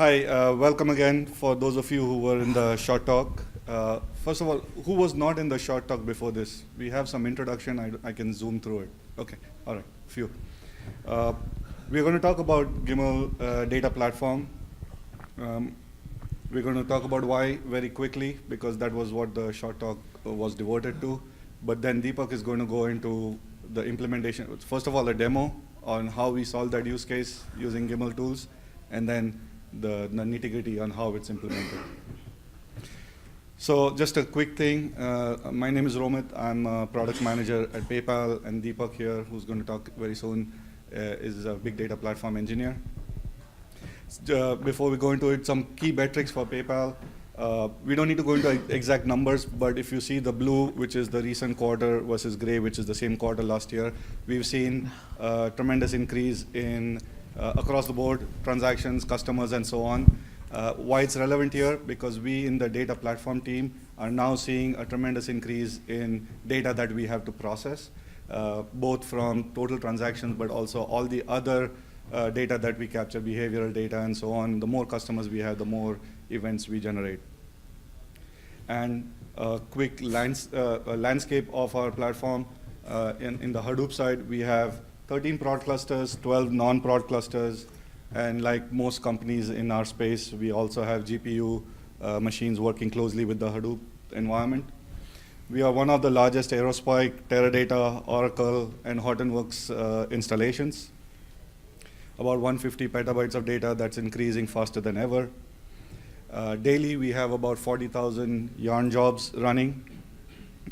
Hi, welcome again for those of you who were in the short talk. First of all, who was not in the short talk before this? We have some introduction, I can zoom through it. Okay, all right, few. We're going to talk about Gimel data platform. We're going to talk about why very quickly, because that was what the short talk was devoted to. But then Deepak is going to go into the implementation. First of all, a demo on how we solve that use case using Gimel tools, and then the nitty-gritty on how it's implemented. So just a quick thing. My name is Romit. I'm a product manager at PayPal, and Deepak here, who's going to talk very soon, is a big data platform engineer. Before we go into it, some key metrics for PayPal. We don't need to go into exact numbers, but if you see the blue, which is the recent quarter, versus gray, which is the same quarter last year, we've seen a tremendous increase in across the board, transactions, customers, and so on. Why it's relevant here? Because we in the data platform team are now seeing a tremendous increase in data that we have to process, both from total transactions, but also all the other data that we capture, behavioral data, and so on. The more customers we have, the more events we generate. And a quick landscape of our platform. In the Hadoop side, we have 13 prod clusters, 12 non-prod clusters, and like most companies in our space, we also have GPU machines working closely with the Hadoop environment. We are one of the largest Aerospike, Teradata, Oracle, and Hortonworks installations. About 150 petabytes of data that's increasing faster than ever. Daily, we have about 40,000 yarn jobs running.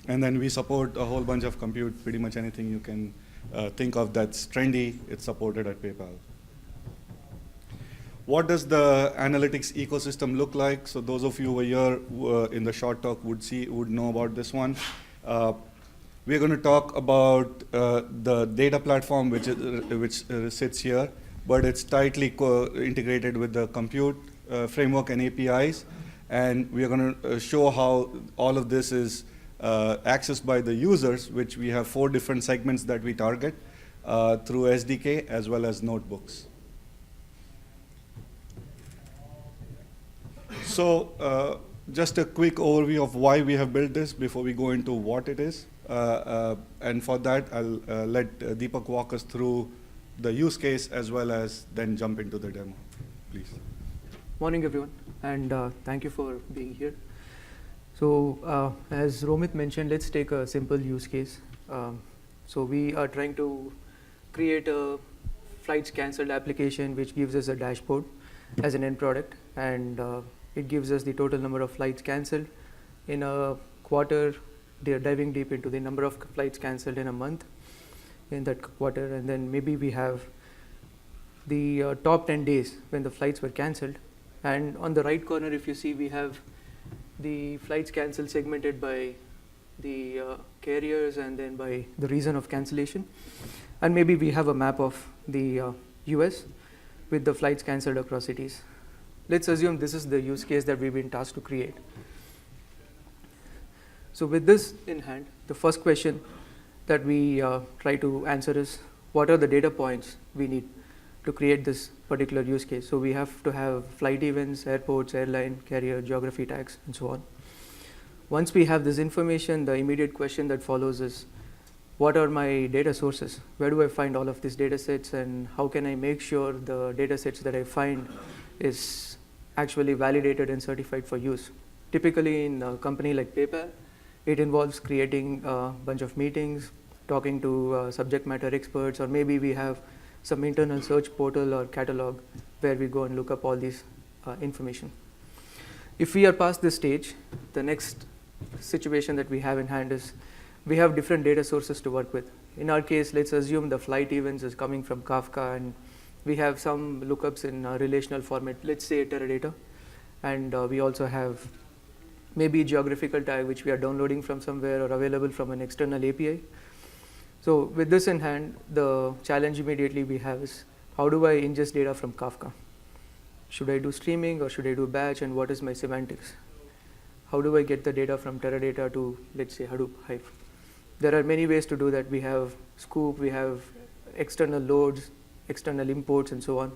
And then we support a whole bunch of compute, pretty much anything you can think of that's trendy, it's supported at PayPal. What does the analytics ecosystem look like? So those of you who were here in the short talk would know about this one. We're going to talk about the data platform, which sits here, but it's tightly integrated with the compute framework and APIs. And we're going to show how all of this is accessed by the users, which we have 4 different segments that we target through SDK as well as notebooks. So just a quick overview of why we have built this before we go into what it is. And for that, I'll let Deepak walk us through the use case as well as then jump into the demo, please. Morning, everyone, and thank you for being here. So as Romit mentioned, let's take a simple use case. So we are trying to create a flights cancelled application which gives us a dashboard as an end product, and it gives us the total number of flights cancelled in a quarter. They are diving deep into the number of flights cancelled in a month in that quarter, and then maybe we have the top 10 days when the flights were cancelled. And on the right corner, if you see, we have the flights cancelled segmented by the carriers and then by the reason of cancellation. And maybe we have a map of the US with the flights cancelled across cities. Let's assume this is the use case that we've been tasked to create. So with this in hand, the first question that we try to answer is, what are the data points we need to create this particular use case? So we have to have flight events, airports, airline, carrier, geography tags, and so on. Once we have this information, the immediate question that follows is, what are my data sources? Where do I find all of these data sets, and how can I make sure the data sets that I find is actually validated and certified for use? Typically in a company like PayPal, it involves creating a bunch of meetings, talking to subject matter experts, or maybe we have some internal search portal or catalog where we go and look up all these information. If we are past this stage, the next situation that we have in hand is we have different data sources to work with. In our case, let's assume the flight events is coming from Kafka, and we have some lookups in a relational format, let's say Teradata, and we also have maybe geographical tag which we are downloading from somewhere or available from an external API. So with this in hand, the challenge immediately we have is, how do I ingest data from Kafka? Should I do streaming or should I do batch, and what is my semantics? How do I get the data from Teradata to, let's say, Hadoop, Hive? There are many ways to do that. We have Scoop, we have external loads, external imports, and so on.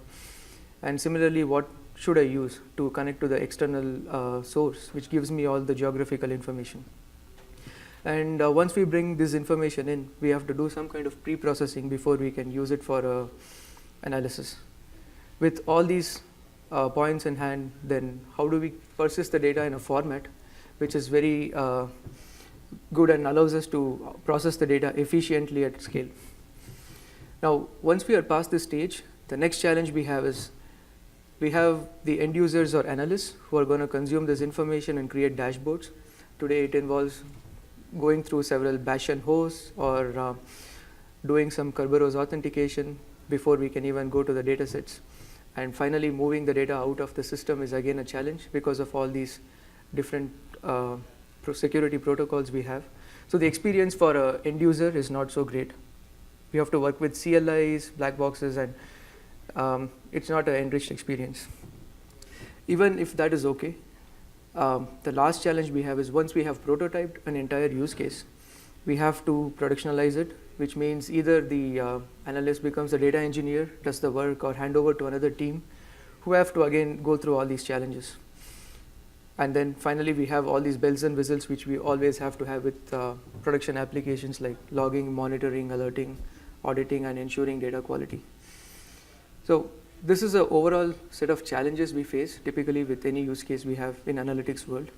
And similarly, what should I use to connect to the external source, which gives me all the geographical information. And once we bring this information in, we have to do some kind of pre-processing before we can use it for analysis. With all these points in hand, then how do we persist the data in a format which is very good and allows us to process the data efficiently at scale? Now, once we are past this stage, the next challenge we have is we have the end users or analysts who are going to consume this information and create dashboards. Today it involves going through several Bashan hosts or doing some Kerberos authentication before we can even go to the data sets. And finally, moving the data out of the system is again a challenge because of all these different security protocols we have. So the experience for an end user is not so great. We have to work with CLIs, black boxes, and it's not an enriched experience. Even if that is okay, the last challenge we have is once we have prototyped an entire use case, we have to productionalize it, which means either the analyst becomes a data engineer, does the work, or hand over to another team who have to again go through all these challenges. And then finally, we have all these bells and whistles which we always have to have with production applications like logging, monitoring, alerting, auditing, and ensuring data quality. So this is an overall set of challenges we face typically with any use case we have in analytics world.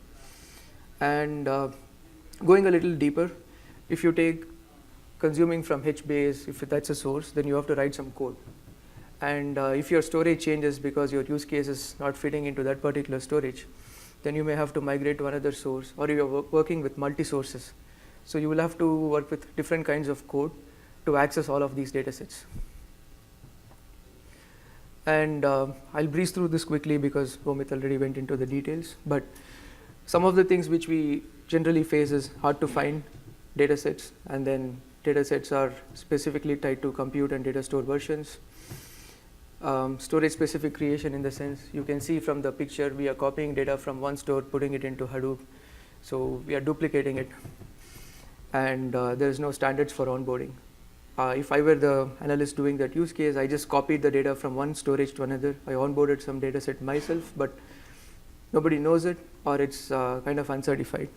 And going a little deeper, if you take consuming from HBase, if that's a source, then you have to write some code. And if your storage changes because your use case is not fitting into that particular storage, then you may have to migrate to another source, or you're working with multi-sources. So you will have to work with different kinds of code to access all of these data sets. And I'll breeze through this quickly because Romit already went into the details. But some of the things which we generally face is hard to find data sets, and then data sets are specifically tied to compute and data store versions. Storage specific creation, in the sense you can see from the picture, we are copying data from one store, putting it into Hadoop. So we are duplicating it. And there is no standards for onboarding. If I were the analyst doing that use case, I just copied the data from one storage to another. I onboarded some data set myself, but nobody knows it, or it's kind of uncertified.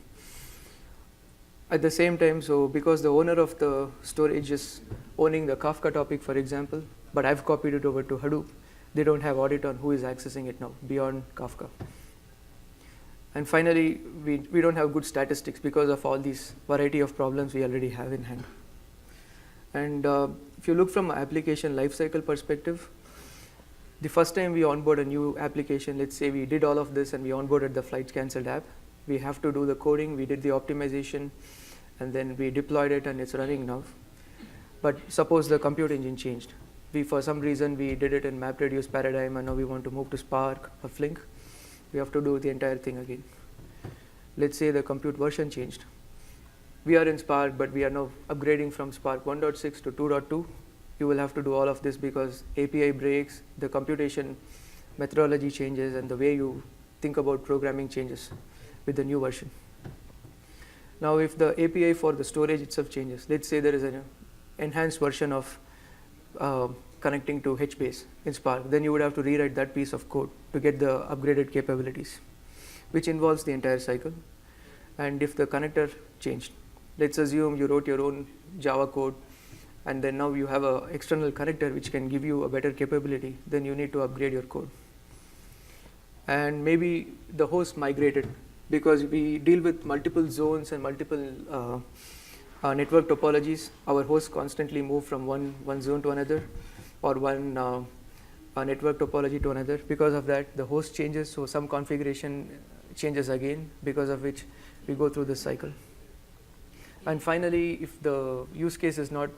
At the same time, so because the owner of the storage is owning the Kafka topic, for example, but I've copied it over to Hadoop, they don't have audit on who is accessing it now beyond Kafka. And finally, we don't have good statistics because of all these variety of problems we already have in hand. And if you look from an application lifecycle perspective, the first time we onboard a new application, let's say we did all of this and we onboarded the flights cancelled app, we have to do the coding, we did the optimization, and then we deployed it and it's running now. But suppose the compute engine changed. For some reason, we did it in MapReduce paradigm and now we want to move to Spark or Flink. We have to do the entire thing again. Let's say the compute version changed. We are in Spark, but we are now upgrading from Spark 1.6 to 2.2. You will have to do all of this because API breaks, the computation methodology changes, and the way you think about programming changes with the new version. Now, if the API for the storage itself changes, let's say there is an enhanced version of connecting to HBase in Spark, then you would have to rewrite that piece of code to get the upgraded capabilities, which involves the entire cycle. And if the connector changed, let's assume you wrote your own Java code, and then now you have an external connector which can give you a better capability, then you need to upgrade your code. And maybe the host migrated, because we deal with multiple zones and multiple network topologies. Our hosts constantly move from one zone to another, or one network topology to another. Because of that, the host changes, so some configuration changes again, because of which we go through this cycle. And finally, if the use case is not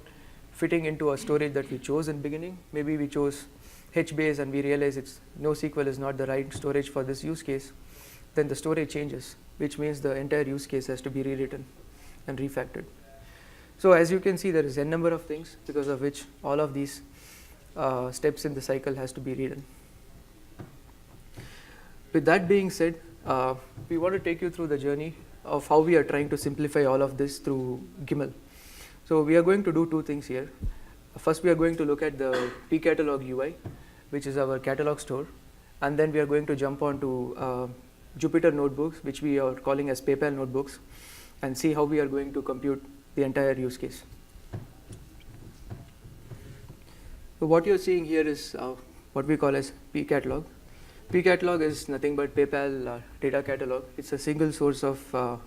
fitting into a storage that we chose in the beginning, maybe we chose HBase and we realize NoSQL is not the right storage for this use case, then the storage changes, which means the entire use case has to be rewritten and refactored. So as you can see, there is a number of things because of which all of these steps in the cycle has to be rewritten. With that being said, we want to take you through the journey of how we are trying to simplify all of this through Gimel. So we are going to do two things here. First, we are going to look at the pcatalog UI, which is our catalog store. and then we are going to jump on to Jupyter notebooks, which we are calling as PayPal notebooks, and see how we are going to compute the entire use case. So what you're seeing here is what we call as pcatalog. Pcatalog is nothing but PayPal data catalog. It's a single source of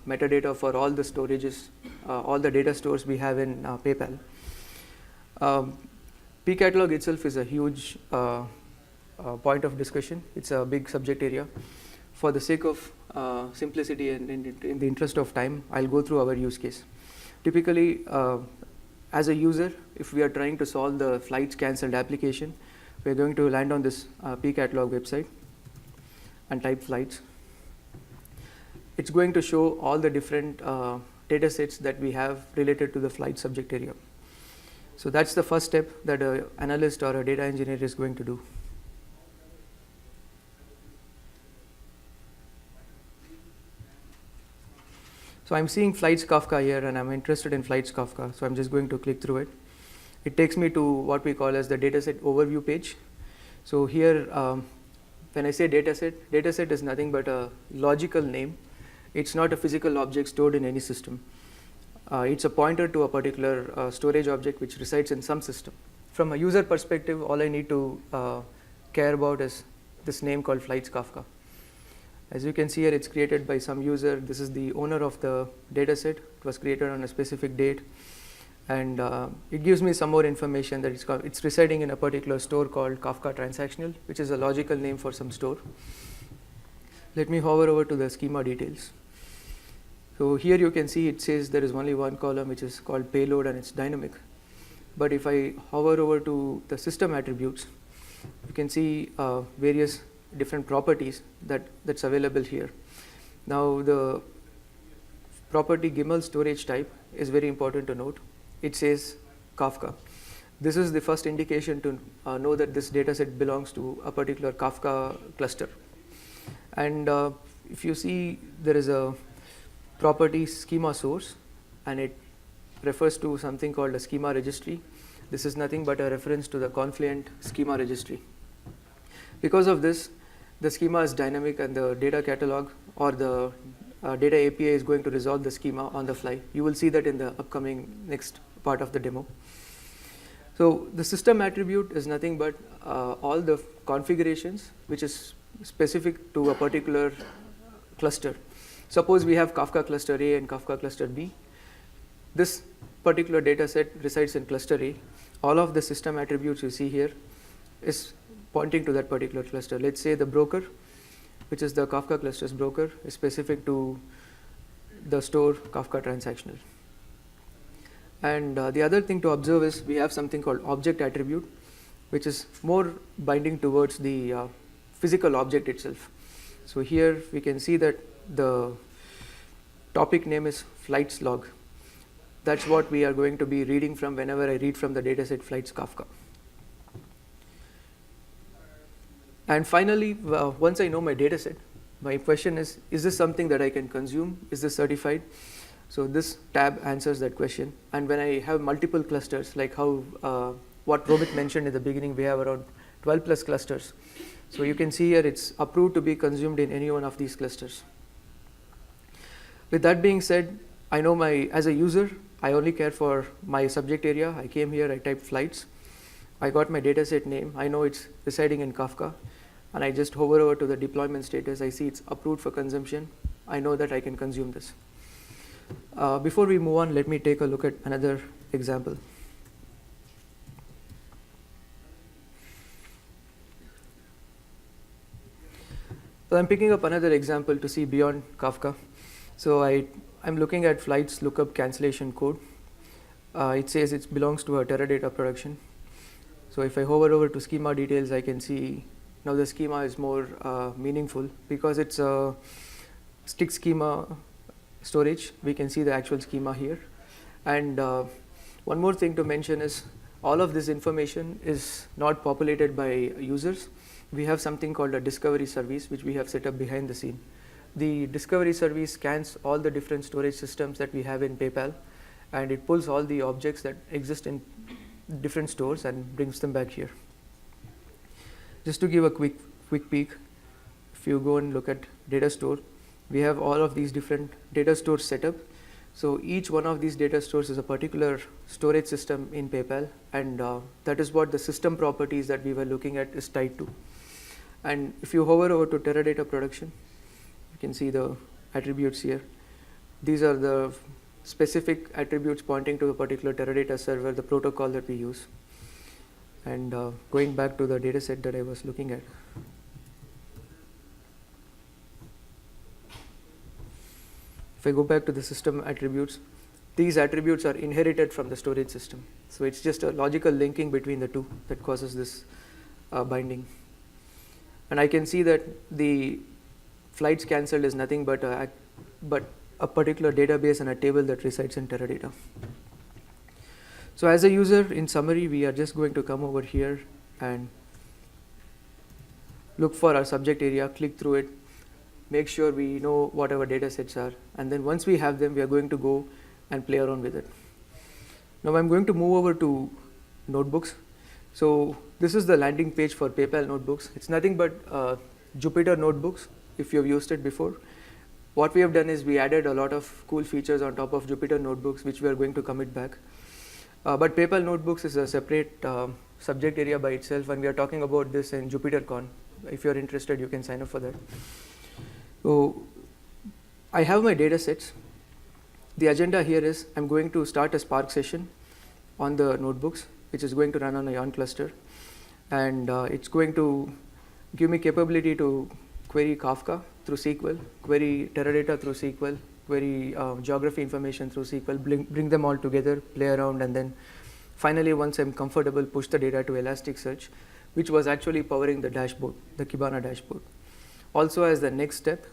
metadata for all the storages, all the data stores we have in PayPal. Pcatalog itself is a huge point of discussion. It's a big subject area. For the sake of simplicity and in the interest of time, I'll go through our use case. Typically, as a user, if we are trying to solve the flights cancelled application, we're going to land on this pcatalog website and type flights. It's going to show all the different data sets that we have related to the flight subject area. So that's the first step that an analyst or a data engineer is going to do. So I'm seeing Flights Kafka here, and I'm interested in Flights Kafka, so I'm just going to click through it. It takes me to what we call as the dataset overview page. So here, when I say dataset is nothing but a logical name. It's not a physical object stored in any system. It's a pointer to a particular storage object which resides in some system. From a user perspective, all I need to care about is this name called Flights Kafka. As you can see here, it's created by some user. This is the owner of the dataset. It was created on a specific date. And it gives me some more information that it's residing in a particular store called Kafka Transactional, which is a logical name for some store. Let me hover over to the schema details. So here you can see it says there is only one column which is called payload and it's dynamic. But if I hover over to the system attributes, you can see various different properties that's available here. Now the property Gimel storage type is very important to note. It says Kafka. This is the first indication to know that this dataset belongs to a particular Kafka cluster. And if you see, there is a property schema source, and it refers to something called a schema registry. This is nothing but a reference to the Confluent schema registry. Because of this, the schema is dynamic, and the data catalog or the data API is going to resolve the schema on the fly. You will see that in the upcoming next part of the demo. So the system attribute is nothing but all the configurations which is specific to a particular cluster. Suppose we have Kafka cluster A and Kafka cluster B. This particular data set resides in cluster A. All of the system attributes you see here is pointing to that particular cluster. Let's say the broker, which is the Kafka cluster's broker, is specific to the store Kafka Transactional. And the other thing to observe is we have something called object attribute, which is more binding towards the physical object itself. So here we can see that the topic name is flights log. That's what we are going to be reading from whenever I read from the dataset Flights Kafka. And finally, once I know my dataset, my question is this something that I can consume? Is this certified? So this tab answers that question. And when I have multiple clusters, like how what Romit mentioned in the beginning, we have around 12 plus clusters. So you can see here it's approved to be consumed in any one of these clusters. With that being said, I know as a user, I only care for my subject area. I came here, I typed flights. I got my dataset name. I know it's residing in Kafka. And I just hover over to the deployment status. I see it's approved for consumption. I know that I can consume this. Before we move on, let me take a look at another example. So I'm picking up another example to see beyond Kafka. So I'm looking at flights lookup cancellation code. It says it belongs to a Teradata production. So if I hover over to schema details, I can see now the schema is more meaningful because it's a stick schema storage. We can see the actual schema here. And one more thing to mention is all of this information is not populated by users. We have something called a discovery service, which we have set up behind the scene. The discovery service scans all the different storage systems that we have in PayPal, and it pulls all the objects that exist in different stores and brings them back here. Just to give a quick quick peek. If you go and look at data store, we have all of these different data stores set up. So each one of these data stores is a particular storage system in PayPal, and that is what the system properties that we were looking at is tied to. And if you hover over to Teradata production, you can see the attributes here. These are the specific attributes pointing to a particular Teradata server, the protocol that we use. And going back to the data set that I was looking at. If I go back to the system attributes, these attributes are inherited from the storage system. So it's just a logical linking between the two that causes this binding. And I can see that the flights cancelled is nothing but a particular database and a table that resides in Teradata. So as a user, in summary, we are just going to come over here and look for our subject area, click through it, make sure we know what our data sets are, and then once we have them, we are going to go and play around with it. Now I'm going to move over to notebooks. So this is the landing page for PayPal notebooks. It's nothing but Jupyter notebooks, if you've used it before. What we have done is we added a lot of cool features on top of Jupyter notebooks, which we are going to commit back. But PayPal notebooks is a separate subject area by itself, and we are talking about this in JupyterCon. If you're interested, you can sign up for that. So I have my data sets. The agenda here is I'm going to start a Spark session on the notebooks, which is going to run on a Yarn cluster. And it's going to give me capability to query Kafka through SQL, query Teradata through SQL, query geography information through SQL, bring them all together, play around, and then finally, once I'm comfortable, push the data to Elasticsearch, which was actually powering the dashboard, the Kibana dashboard. Also, as the next step,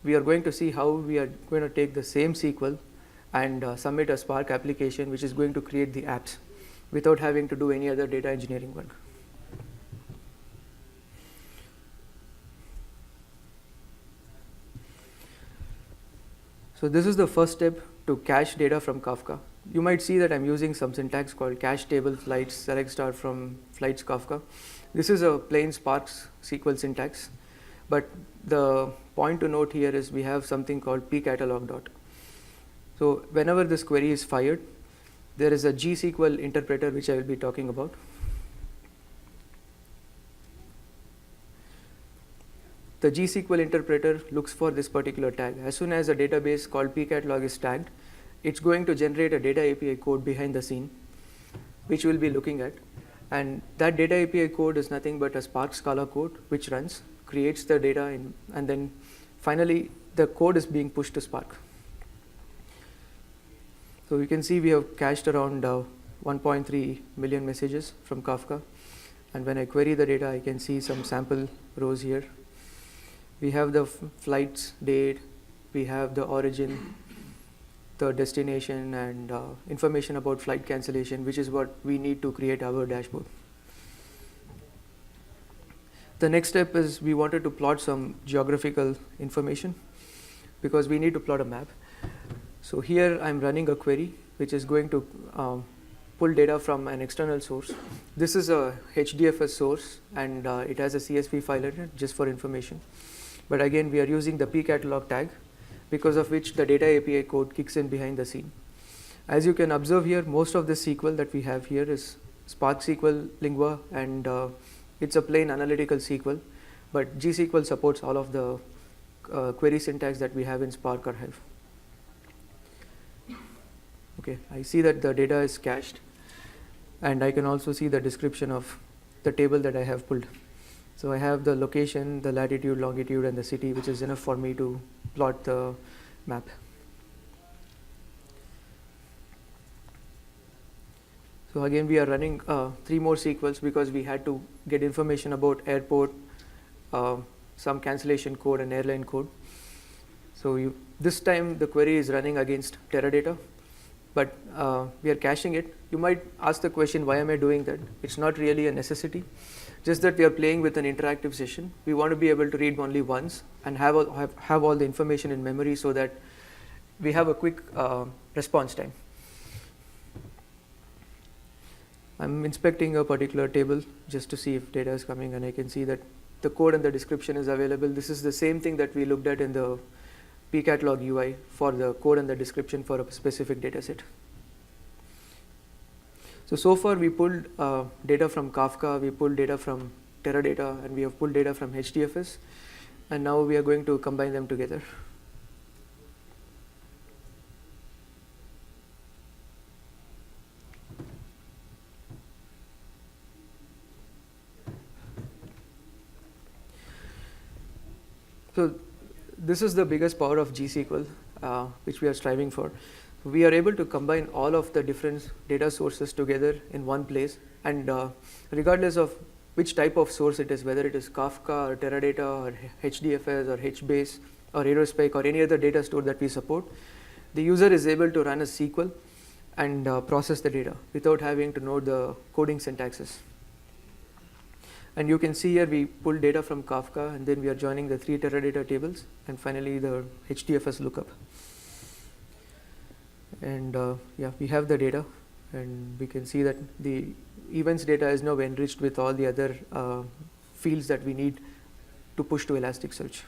we are going to see how we are going to take the same SQL and submit a Spark application, which is going to create the apps without having to do any other data engineering work. So this is the first step to cache data from Kafka. You might see that I'm using some syntax called cache table flights select star from flights Kafka. This is a plain Spark SQL syntax, but the point to note here is we have something called pcatalog dot. So whenever this query is fired, there is a GSQL interpreter which I will be talking about. The GSQL interpreter looks for this particular tag. As soon as a database called pcatalog is tagged, it's going to generate a data API code behind the scene, which we'll be looking at. And that data API code is nothing but a Spark Scala code which runs, creates the data, and then finally the code is being pushed to Spark. So you can see we have cached around 1.3 million messages from Kafka. And when I query the data, I can see some sample rows here. We have the flight's date, we have the origin, the destination, and information about flight cancellation, which is what we need to create our dashboard. The next step is we wanted to plot some geographical information because we need to plot a map. So here I'm running a query which is going to pull data from an external source. This is a HDFS source, and it has a CSV file in it just for information. But again, we are using the pcatalog tag, because of which the data API code kicks in behind the scene. As you can observe here, most of the SQL that we have here is Spark SQL Lingua, and it's a plain analytical SQL, but GSQL supports all of the query syntax that we have in Spark or Hive. Okay, I see that the data is cached, and I can also see the description of the table that I have pulled. So I have the location, the latitude, longitude, and the city, which is enough for me to plot the map. So again, we are running 3 more SQLs because we had to get information about airport, some cancellation code, and airline code. So this time the query is running against Teradata, but we are caching it. You might ask the question, why am I doing that? It's not really a necessity. Just that we are playing with an interactive session. We want to be able to read only once and have all the information in memory so that we have a quick response time. I'm inspecting a particular table just to see if data is coming, and I can see that the code and the description is available. This is the same thing that we looked at in the pcatalog UI for the code and the description for a specific data set. So far we pulled data from Kafka, we pulled data from Teradata, and we have pulled data from HDFS, and now we are going to combine them together. So this is the biggest power of GSQL, which we are striving for. We are able to combine all of the different data sources together in one place, and regardless of which type of source it is, whether it is Kafka or Teradata or HDFS or HBase or Aerospike or any other data store that we support, the user is able to run a SQL and process the data without having to know the coding syntaxes. And you can see here we pull data from Kafka, and then we are joining the 3 Teradata tables, and finally the HDFS lookup. And yeah, we have the data, and we can see that the events data is now enriched with all the other fields that we need to push to Elasticsearch.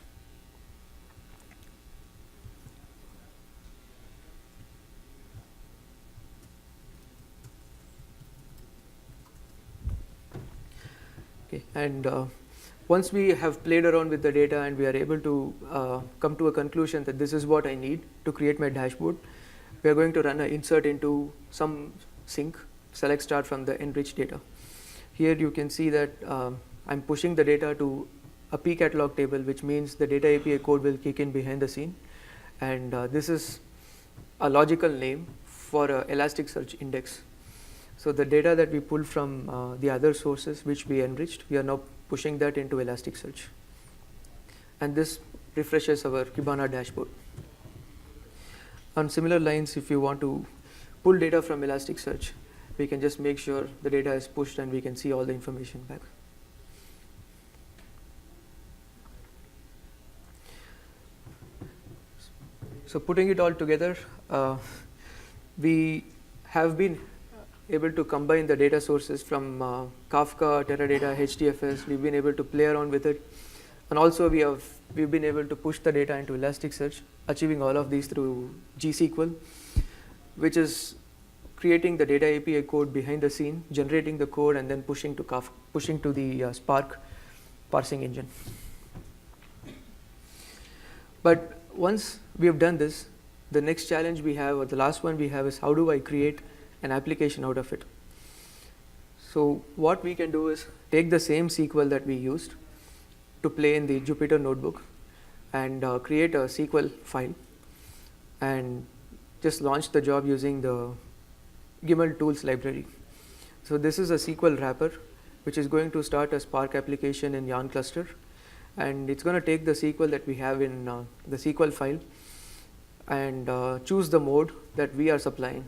Okay, and once we have played around with the data and we are able to come to a conclusion that this is what I need to create my dashboard, we are going to run an insert into some sink, select start from the enriched data. Here you can see that I'm pushing the data to a pcatalog table, which means the data API code will kick in behind the scene. And this is a logical name for an Elasticsearch index. So the data that we pulled from the other sources which we enriched, we are now pushing that into Elasticsearch. And this refreshes our Kibana dashboard. On similar lines, if you want to pull data from Elasticsearch, we can just make sure the data is pushed and we can see all the information back. So putting it all together, we have been able to combine the data sources from Kafka, Teradata, HDFS. We've been able to play around with it, and also we've been able to push the data into Elasticsearch, achieving all of these through GSQL, which is creating the data API code behind the scene, generating the code, and then pushing to the Spark parsing engine. But once we have done this, the next challenge we have, or the last one we have, is how do I create an application out of it? So what we can do is take the same SQL that we used to play in the Jupyter notebook and create a SQL file and just launch the job using the Gimel tools library. So this is a SQL wrapper which is going to start a Spark application in Yarn cluster, and it's going to take the SQL that we have in the SQL file and choose the mode that we are supplying.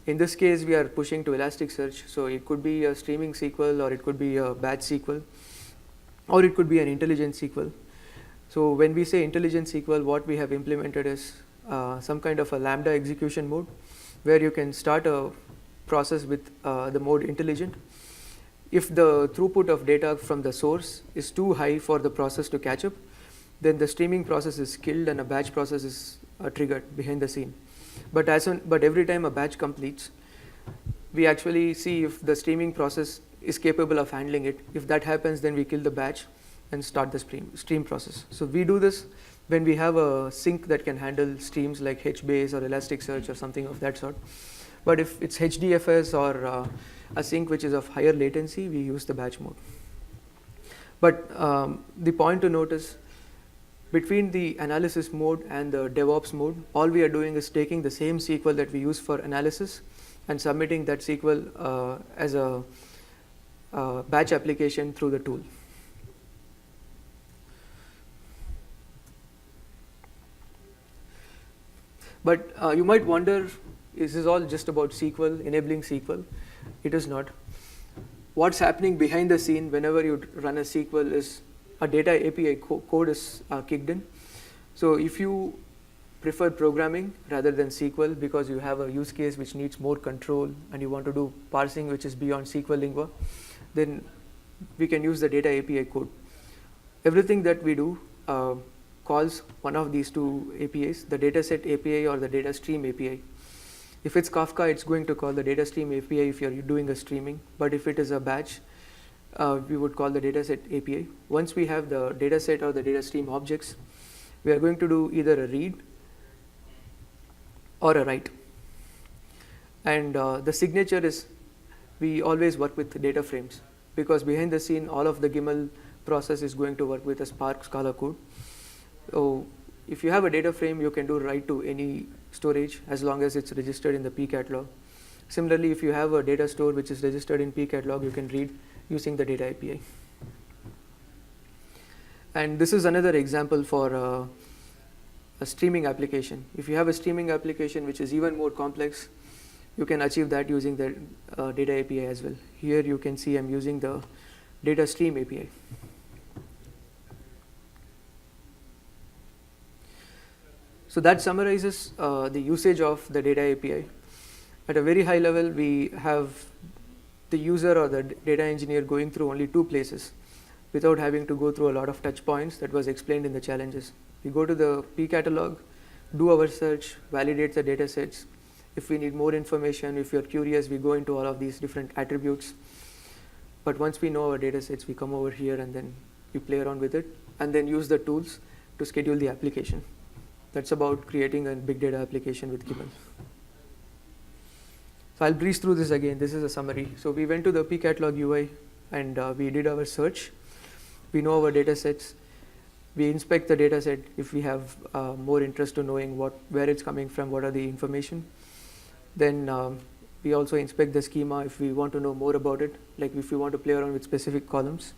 In this case, we are pushing to Elasticsearch, so it could be a streaming SQL, or it could be a batch SQL, or it could be an intelligent SQL. So when we say intelligent SQL, what we have implemented is some kind of a Lambda execution mode, where you can start a process with the mode intelligent. If the throughput of data from the source is too high for the process to catch up, then the streaming process is killed and a batch process is triggered behind the scene. But every time a batch completes, we actually see if the streaming process is capable of handling it. If that happens, then we kill the batch and start the stream process. So we do this when we have a sink that can handle streams like HBase or Elasticsearch or something of that sort. But if it's HDFS or a sink which is of higher latency, we use the batch mode. But the point to note is, between the analysis mode and the DevOps mode, all we are doing is taking the same SQL that we use for analysis and submitting that SQL as a batch application through the tool. But you might wonder, is this all just about SQL, enabling SQL? It is not. What's happening behind the scene whenever you run a SQL is a data API code is kicked in. So if you prefer programming rather than SQL because you have a use case which needs more control and you want to do parsing which is beyond SQL lingua, then we can use the data API code. everything that we do calls one of these two APIs, the dataset API or the data stream API. If it's Kafka, it's going to call the data stream API if you're doing a streaming, but if it is a batch, we would call the dataset API. Once we have the dataset or the data stream objects, we are going to do either a read or a write. And the signature is, we always work with data frames, because behind the scene, all of the Gimel process is going to work with a Spark Scala code. So if you have a data frame, you can do write to any storage as long as it's registered in the P catalog. Similarly, if you have a data store which is registered in P catalog, you can read using the data API. And this is another example for a streaming application. If you have a streaming application which is even more complex, you can achieve that using the data API as well. Here you can see I'm using the data stream API. So that summarizes the usage of the data API. At a very high level, we have the user or the data engineer going through only two places without having to go through a lot of touch points that was explained in the challenges. We go to the P catalog, do our search, validate the data sets. If we need more information, if you're curious, we go into all of these different attributes. But once we know our data sets, we come over here and then we play around with it and then use the tools to schedule the application. That's about creating a big data application with Gimel. So I'll breeze through this again. This is a summary. So we went to the P catalog UI and we did our search. We know our data sets. We inspect the data set if we have more interest to knowing where it's coming from, what are the information. Then we also inspect the schema if we want to know more about it, like if we want to play around with specific columns.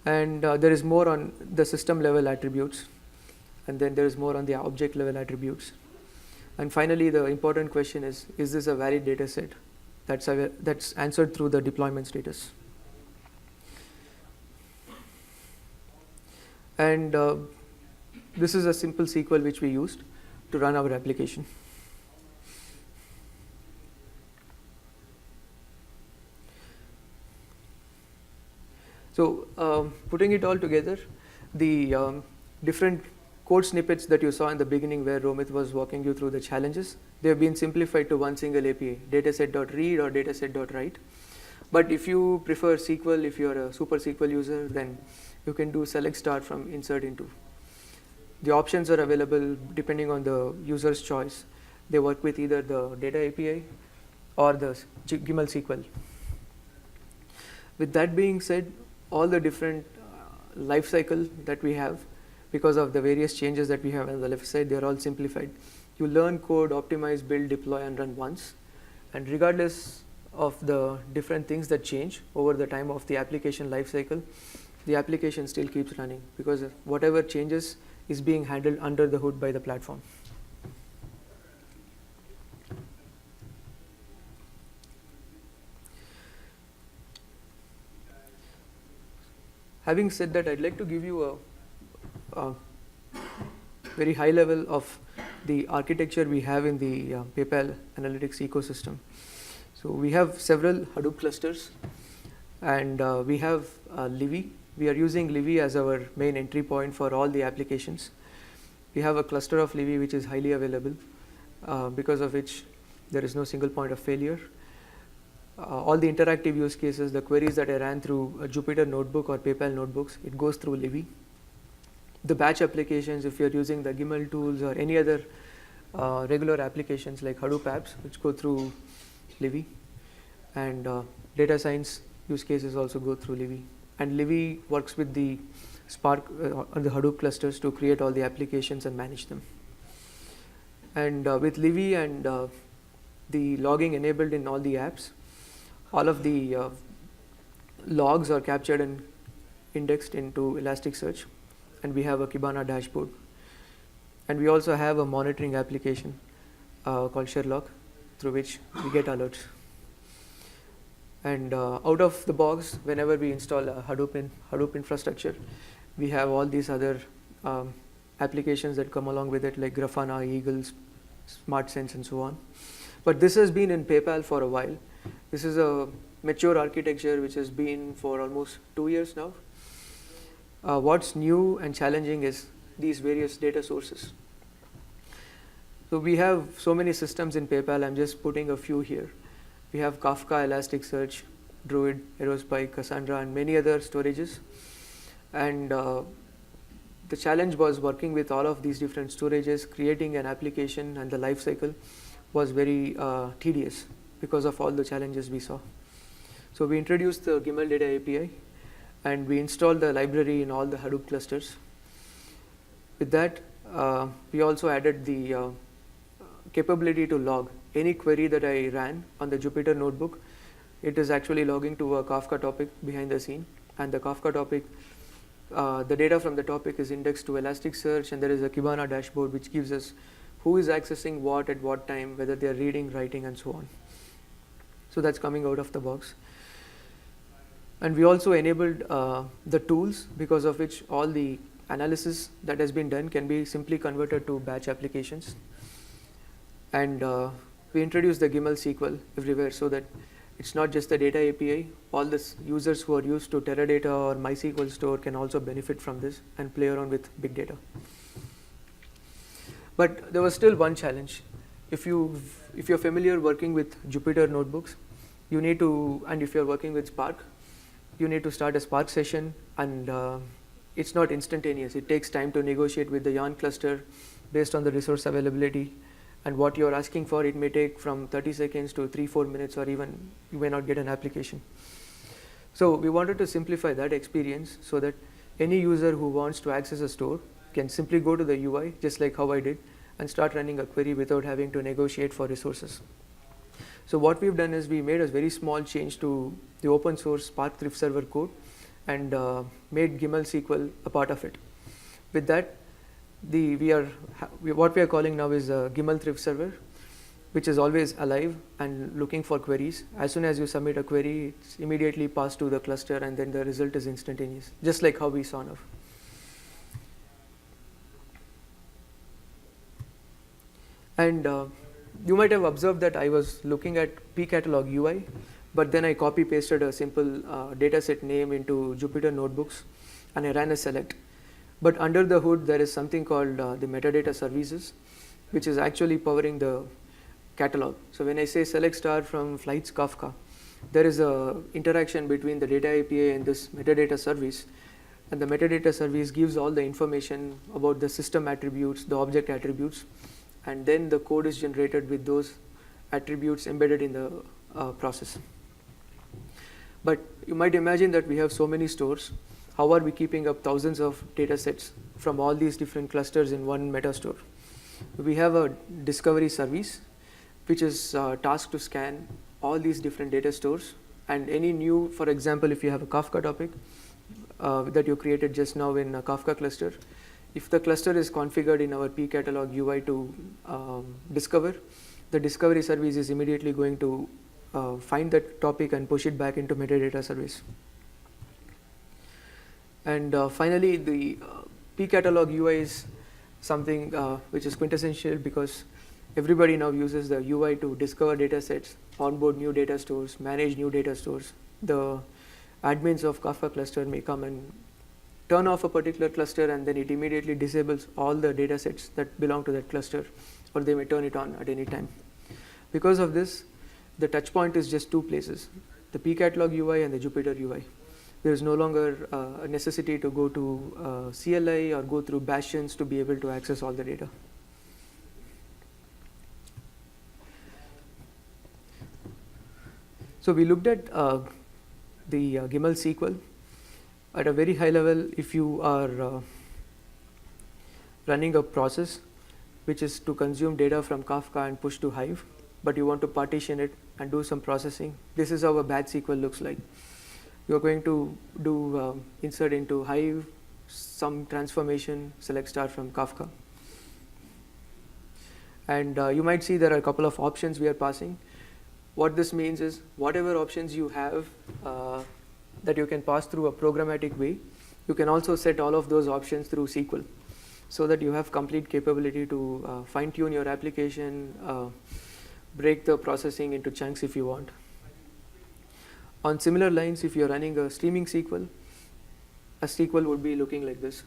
And there is more on the system level attributes. And then there is more on the object level attributes. And finally, the important question is this a valid data set? That's answered through the deployment status. And this is a simple SQL which we used to run our application. So putting it all together, the different code snippets that you saw in the beginning where Romit was walking you through the challenges, they have been simplified to one single API, dataset.read or dataset.write. But if you prefer SQL, if you're a super SQL user, then you can do select start from insert into. The options are available depending on the user's choice. They work with either the data API or the Gimel SQL. With that being said, all the different life cycle that we have, because of the various changes that we have on the left side, they are all simplified. You learn code, optimize, build, deploy, and run once. And regardless of the different things that change over the time of the application lifecycle, the application still keeps running because whatever changes is being handled under the hood by the platform. Having said that, I'd like to give you a very high level of the architecture we have in the PayPal analytics ecosystem. So we have several Hadoop clusters, and we have Livy. We are using Livy as our main entry point for all the applications. We have a cluster of Livy which is highly available, because of which there is no single point of failure. All the interactive use cases, the queries that I ran through a Jupyter notebook or PayPal notebooks, it goes through Livy. The batch applications, if you're using the Gimel tools or any other regular applications like Hadoop apps, which go through Livy. And data science use cases also go through Livy. And Livy works with the Spark or the Hadoop clusters to create all the applications and manage them. And with Livy and the logging enabled in all the apps, all of the logs are captured and indexed into Elasticsearch, and we have a Kibana dashboard. And we also have a monitoring application called Sherlock, through which we get alerts. And out of the box, whenever we install a Hadoop infrastructure, we have all these other applications that come along with it, like Grafana, Eagles, SmartSense, and so on. But this has been in PayPal for a while. This is a mature architecture which has been for almost 2 years now. what's new and challenging is these various data sources. So we have so many systems in PayPal. I'm just putting a few here. We have Kafka, Elasticsearch, Druid, Aerospike, Cassandra, and many other storages. And the challenge was working with all of these different storages, creating an application, and the life cycle was very tedious because of all the challenges we saw. So we introduced the Gimel Data API, and we installed the library in all the Hadoop clusters. With that, we also added the capability to log any query that I ran on the Jupyter notebook. It is actually logging to a Kafka topic behind the scene, and the Kafka topic, the data from the topic is indexed to Elasticsearch, and there is a Kibana dashboard which gives us who is accessing what at what time, whether they are reading, writing, and so on. So that's coming out of the box. And we also enabled the tools because of which all the analysis that has been done can be simply converted to batch applications. And we introduced the Gimel SQL everywhere so that it's not just the data API. All the users who are used to Teradata or MySQL store can also benefit from this and play around with big data. But there was still one challenge. If you're familiar working with Jupyter notebooks, you need to, and if you're working with Spark, you need to start a Spark session, and it's not instantaneous. It takes time to negotiate with the yarn cluster based on the resource availability. And what you're asking for, it may take from 30 seconds to 3-4 minutes, or even you may not get an application. So we wanted to simplify that experience so that any user who wants to access a store can simply go to the UI, just like how I did, and start running a query without having to negotiate for resources. So what we've done is we made a very small change to the open source Spark Thrift Server code and made Gimel SQL a part of it. With that, what we are calling now is a Gimel Thrift Server, which is always alive and looking for queries. As soon as you submit a query, it's immediately passed to the cluster, and then the result is instantaneous, just like how we saw now. And you might have observed that I was looking at pcatalog UI, but then I copy pasted a simple dataset name into Jupyter notebooks, and I ran a select. But under the hood, there is something called the metadata services, which is actually powering the catalog. So when I say select star from flights Kafka, there is a interaction between the data API and this metadata service, and the metadata service gives all the information about the system attributes, the object attributes, and then the code is generated with those attributes embedded in the process. But you might imagine that we have so many stores. How are we keeping up thousands of data sets from all these different clusters in one meta store? We have a discovery service, which is tasked to scan all these different data stores, and any new, for example, if you have a Kafka topic that you created just now in a Kafka cluster, if the cluster is configured in our pcatalog UI to discover, the discovery service is immediately going to find that topic and push it back into metadata service. And finally, the pcatalog UI is something which is quintessential because everybody now uses the UI to discover data sets, onboard new data stores, manage new data stores. The admins of Kafka cluster may come and turn off a particular cluster, and then it immediately disables all the data sets that belong to that cluster, or they may turn it on at any time. Because of this, the touch point is just two places, the pcatalog UI and the Jupyter UI. There is no longer a necessity to go to CLI or go through bastions to be able to access all the data. So we looked at the Gimel SQL. At a very high level, if you are running a process which is to consume data from Kafka and push to Hive, but you want to partition it and do some processing, this is how a batch SQL looks like. You're going to do insert into Hive, some transformation, select star from Kafka. And you might see there are a couple of options we are passing. What this means is whatever options you have that you can pass through a programmatic way, you can also set all of those options through SQL so that you have complete capability to fine-tune your application, break the processing into chunks if you want. On similar lines, if you're running a streaming SQL, a SQL would be looking like this.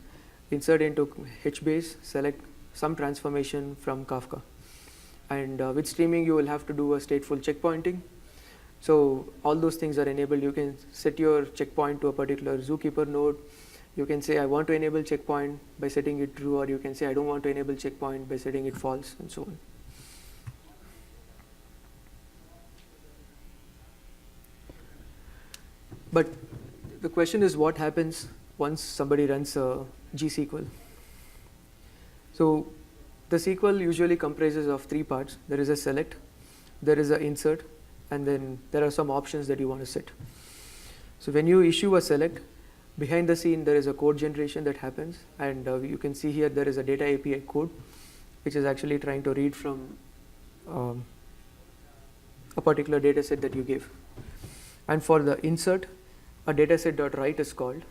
Insert into HBase, select some transformation from Kafka. And with streaming, you will have to do a stateful checkpointing. So all those things are enabled. You can set your checkpoint to a particular zookeeper node. You can say, I want to enable checkpoint by setting it true, or you can say, I don't want to enable checkpoint by setting it false, and so on. But the question is, what happens once somebody runs a GSQL? So the SQL usually comprises of three parts. There is a select, there is an insert, and then there are some options that you want to set. So when you issue a select, behind the scene there is a code generation that happens, and you can see here there is a data API code which is actually trying to read from a particular data set that you give. And for the insert, a dataset.write is called,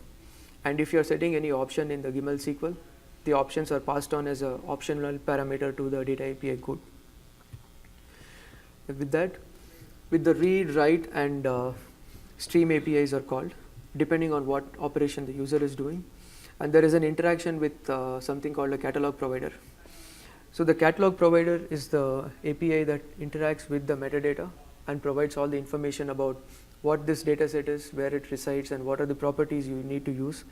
and if you are setting any option in the Gimel SQL, the options are passed on as an optional parameter to the data API code. With that, with the read, write, and stream APIs are called, depending on what operation the user is doing. And there is an interaction with something called a catalog provider. So the catalog provider is the API that interacts with the metadata and provides all the information about what this data set is, where it resides, and what are the properties you need to use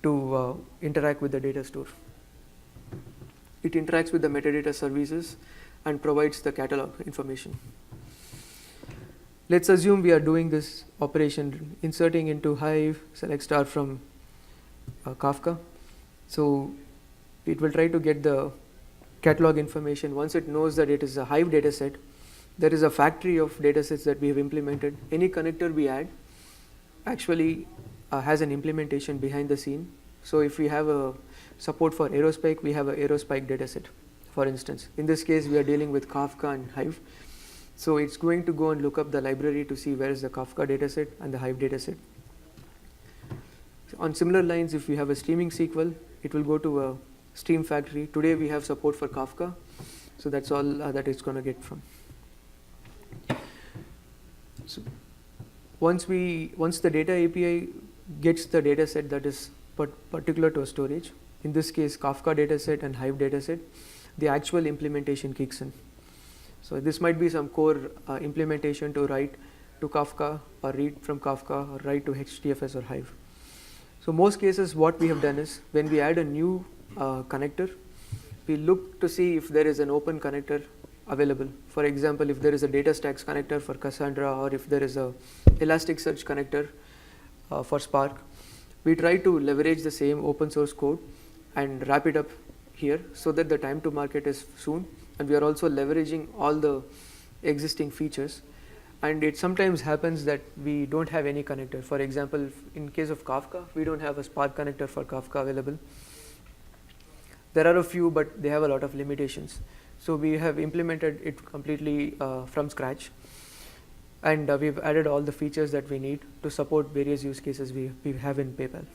to interact with the data store. It interacts with the metadata services and provides the catalog information. Let's assume we are doing this operation, inserting into Hive, select star from Kafka. So it will try to get the catalog information. Once it knows that it is a Hive data set, there is a factory of datasets that we have implemented. Any connector we add actually has an implementation behind the scene. So if we have a support for Aerospike, we have an Aerospike dataset, for instance. In this case, we are dealing with Kafka and Hive. So it's going to go and look up the library to see where is the Kafka dataset and the Hive dataset. On similar lines, if we have a streaming SQL, it will go to a stream factory. Today we have support for Kafka, so that's all that it's going to get from. So once the data API gets the data set that is particular to a storage, in this case Kafka dataset and Hive dataset, the actual implementation kicks in. So this might be some core implementation to write to Kafka or read from Kafka or write to HDFS or Hive. So most cases what we have done is when we add a new connector, we look to see if there is an open connector available. For example, if there is a DataStax connector for Cassandra, or if there is a Elasticsearch connector for Spark, we try to leverage the same open source code and wrap it up here so that the time to market is soon, and we are also leveraging all the existing features. And it sometimes happens that we don't have any connector. For example, in case of Kafka, we don't have a Spark connector for Kafka available. There are a few, but they have a lot of limitations. So we have implemented it completely from scratch, and we've added all the features that we need to support various use cases we have in PayPal.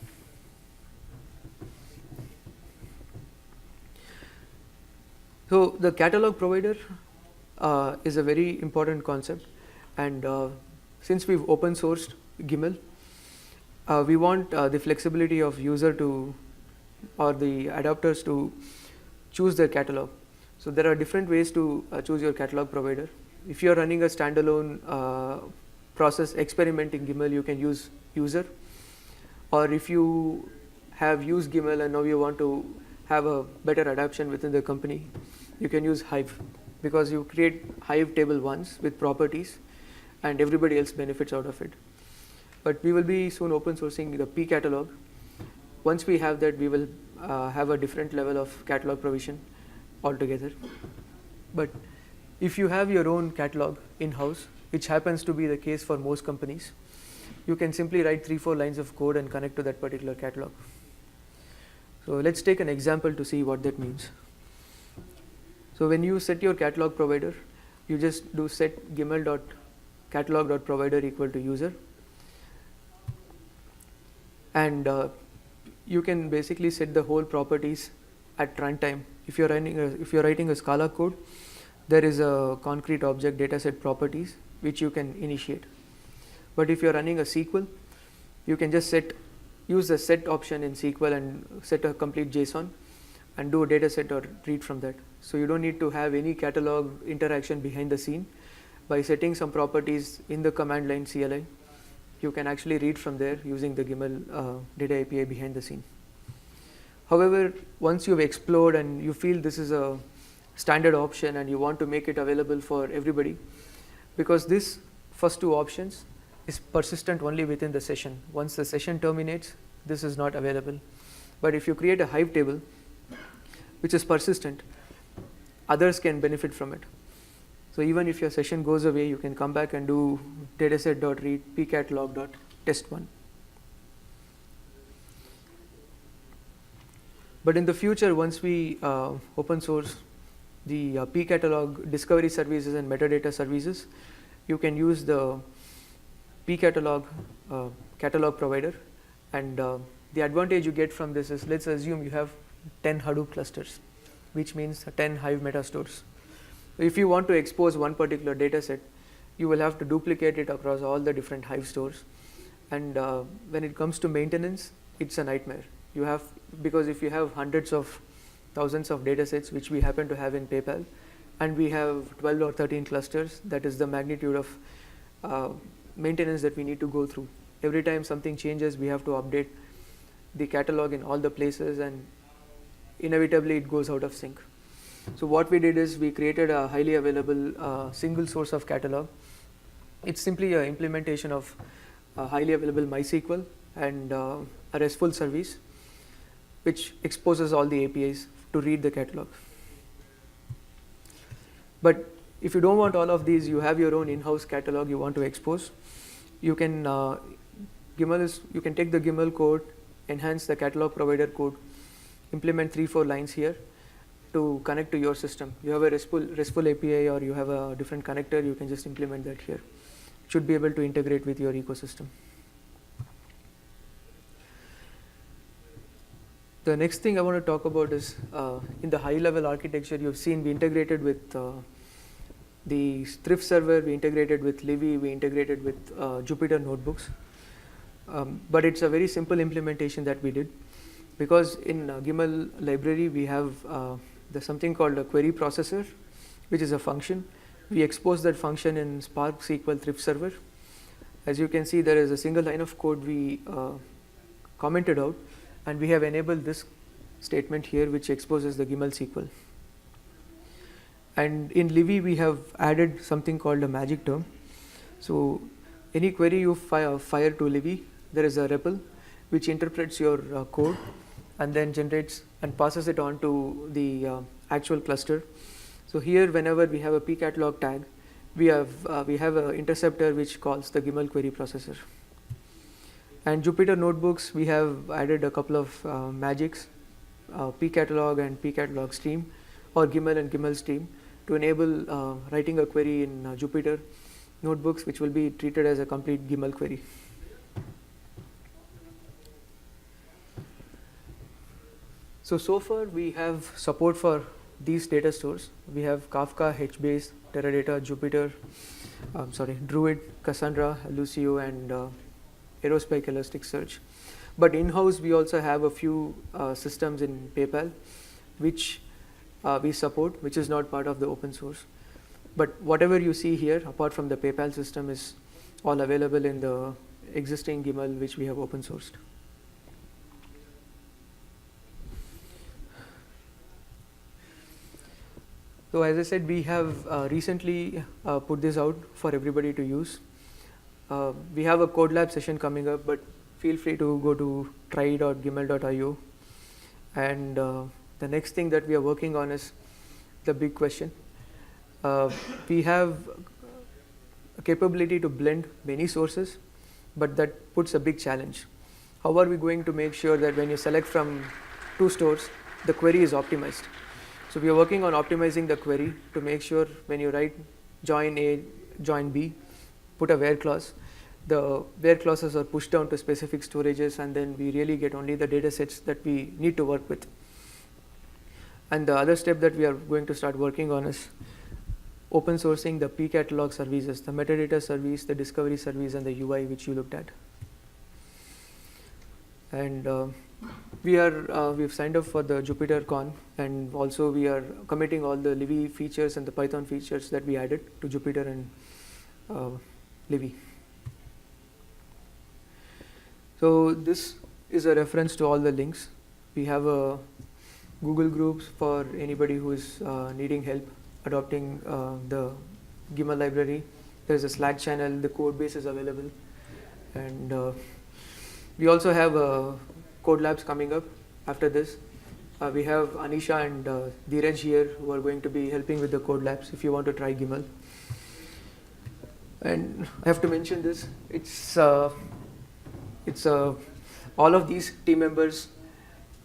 So the catalog provider is a very important concept, and since we've open sourced Gimel, we want the flexibility of user to, or the adopters to choose their catalog. So there are different ways to choose your catalog provider. If you are running a standalone process experimenting Gimel, you can use user. Or if you have used Gimel and now you want to have a better adoption within the company, you can use Hive, because you create Hive table once with properties and everybody else benefits out of it. But we will be soon open sourcing the P catalog. Once we have that, we will have a different level of catalog provision altogether. But if you have your own catalog in-house, which happens to be the case for most companies, you can simply write 3-4 lines of code and connect to that particular catalog. So let's take an example to see what that means. So when you set your catalog provider, you just do set gimel.catalog.provider equal to user, and you can basically set the whole properties at runtime. If you're writing a Scala code, there is a concrete object dataset properties which you can initiate. But if you're running a SQL, you can just set use the set option in SQL and set a complete JSON and do a data set or read from that. So you don't need to have any catalog interaction behind the scene. By setting some properties in the command line CLI, you can actually read from there using the Gimel data API behind the scene. However, once you've explored and you feel this is a standard option and you want to make it available for everybody, because this first two options is persistent only within the session. Once the session terminates, this is not available. But if you create a Hive table, which is persistent, others can benefit from it. So even if your session goes away, you can come back and do dataset.read pcatalog.test1. But in the future, once we open source the pcatalog discovery services and metadata services, you can use the pcatalog catalog provider. And the advantage you get from this is, let's assume you have 10 Hadoop clusters, which means 10 Hive meta stores. If you want to expose one particular data set, you will have to duplicate it across all the different Hive stores. And when it comes to maintenance, it's a nightmare. Because if you have hundreds of thousands of data sets, which we happen to have in PayPal, and we have 12 or 13 clusters, that is the magnitude of maintenance that we need to go through. Every time something changes, we have to update the catalog in all the places, and inevitably it goes out of sync. So what we did is we created a highly available single source of catalog. It's simply an implementation of a highly available MySQL and a RESTful service, which exposes all the APIs to read the catalog. But if you don't want all of these, you have your own in-house catalog you want to expose. You can you can take the Gimel code, enhance the catalog provider code, implement 3-4 lines here to connect to your system. You have a RESTful API or you have a different connector, you can just implement that here. It should be able to integrate with your ecosystem. The next thing I want to talk about is in the high-level architecture, you've seen we integrated with the Thrift server, we integrated with Livy, we integrated with Jupyter notebooks. But it's a very simple implementation that we did, because in Gimel library we have there's something called a query processor, which is a function. We expose that function in Spark SQL Thrift server. As you can see, there is a single line of code we commented out, and we have enabled this statement here, which exposes the Gimel SQL. And in Livy, we have added something called a magic term. So any query you fire to Livy, there is a REPL which interprets your code and then generates and passes it on to the actual cluster. So here, whenever we have a pcatalog tag, we have an interceptor which calls the Gimel query processor. And Jupyter notebooks, we have added a couple of magics, pcatalog and pcatalog stream, or Gimel and Gimel stream, to enable writing a query in Jupyter notebooks, which will be treated as a complete Gimel query. So far we have support for these data stores. We have Kafka, HBase, Teradata, Jupyter, Druid, Cassandra, Lucio, and Aerospike Elasticsearch. But in-house we also have a few systems in PayPal which we support, which is not part of the open source. But whatever you see here, apart from the PayPal system, is all available in the existing Gimel which we have open sourced. So as I said, we have recently put this out for everybody to use. We have a code lab session coming up, but feel free to go to try.gimel.io. And the next thing that we are working on is the big question. We have a capability to blend many sources, but that puts a big challenge. How are we going to make sure that when you select from 2 stores, the query is optimized? So we are working on optimizing the query to make sure when you write join A, join B, put a where clause, the where clauses are pushed down to specific storages, and then we really get only the data sets that we need to work with. And the other step that we are going to start working on is open sourcing the pcatalog services, the metadata service, the discovery service, and the UI which you looked at. And we've signed up for the JupyterCon, and also we are committing all the Livy features and the Python features that we added to Jupyter and Livy. So this is a reference to all the links. We have a Google Groups for anybody who is needing help adopting the Gimel library. There's a Slack channel, the code base is available. And we also have code labs coming up after this. We have Anisha and Dheeraj here who are going to be helping with the code labs if you want to try Gimel. And I have to mention this, it's all of these team members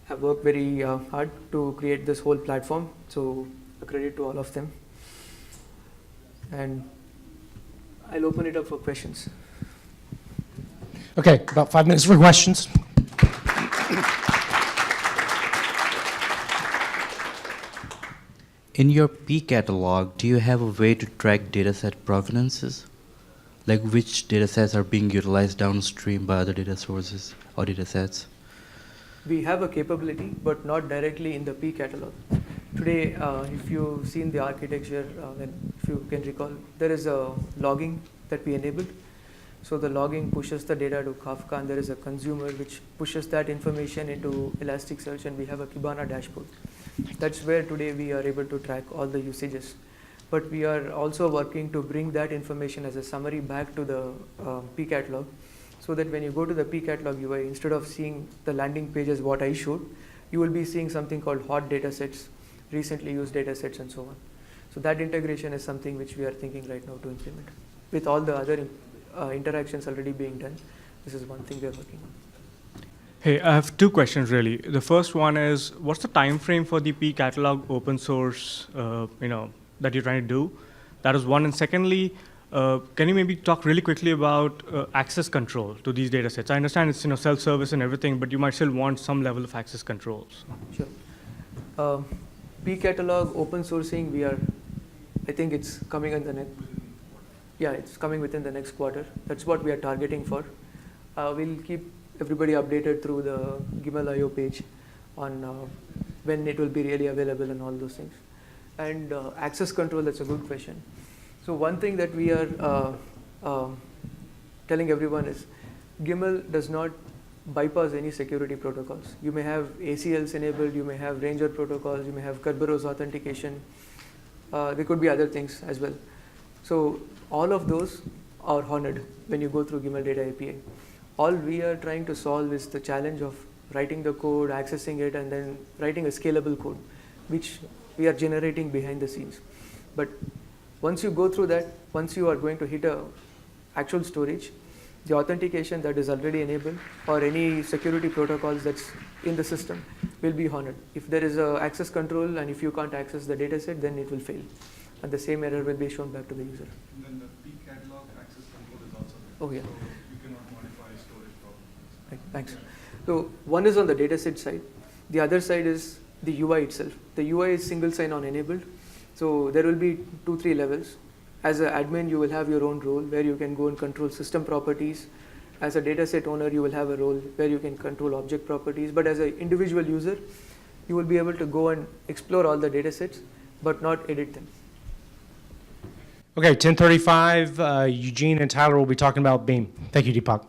have worked very hard to create this whole platform, so a credit to all of them. And I'll open it up for questions. Okay, about 5 minutes for questions. In your P catalog, do you have a way to track dataset provenances? Like which datasets are being utilized downstream by other data sources or datasets? We have a capability, but not directly in the P catalog. Today, if you've seen the architecture, if you can recall, there is a logging that we enabled. So the logging pushes the data to Kafka, and there is a consumer which pushes that information into Elasticsearch, and we have a Kibana dashboard. That's where today we are able to track all the usages. But we are also working to bring that information as a summary back to the P catalog, so that when you go to the P catalog UI, instead of seeing the landing page as what I showed, you will be seeing something called hot datasets, recently used datasets, and so on. So that integration is something which we are thinking right now to implement. With all the other interactions already being done, this is one thing we are working on. Hey, I have 2 questions really. The first one is, what's the time frame for the P catalog open source, that you're trying to do? That is one. And secondly, can you maybe talk really quickly about access control to these data sets? I understand it's self-service and everything, but you might still want some level of access controls. Sure. P catalog open sourcing, I think it's coming in the next. Yeah, it's coming within the next quarter. That's what we are targeting for. We'll keep everybody updated through the Gimel.io page on when it will be really available and all those things. And access control, that's a good question. So one thing that we are telling everyone is Gimel does not bypass any security protocols. You may have ACLs enabled, you may have Ranger protocols, you may have Kerberos authentication. There could be other things as well. So all of those are honored when you go through Gimel Data API. All we are trying to solve is the challenge of writing the code, accessing it, and then writing a scalable code, which we are generating behind the scenes. But once you go through that, once you are going to hit a actual storage, the authentication that is already enabled or any security protocols that's in the system will be honored. If there is a access control and if you can't access the dataset, then it will fail. And the same error will be shown back to the user. And then the P catalog access control is also there. Oh, yeah. So you cannot modify storage properties. Right, thanks. So one is on the dataset side. The other side is the UI itself. The UI is single sign-on enabled. So there will be 2-3 levels. As an admin, you will have your own role where you can go and control system properties. As a dataset owner, you will have a role where you can control object properties. But as an individual user, you will be able to go and explore all the datasets, but not edit them. Okay, 10:35, Eugene and Tyler will be talking about Beam. Thank you, Deepak.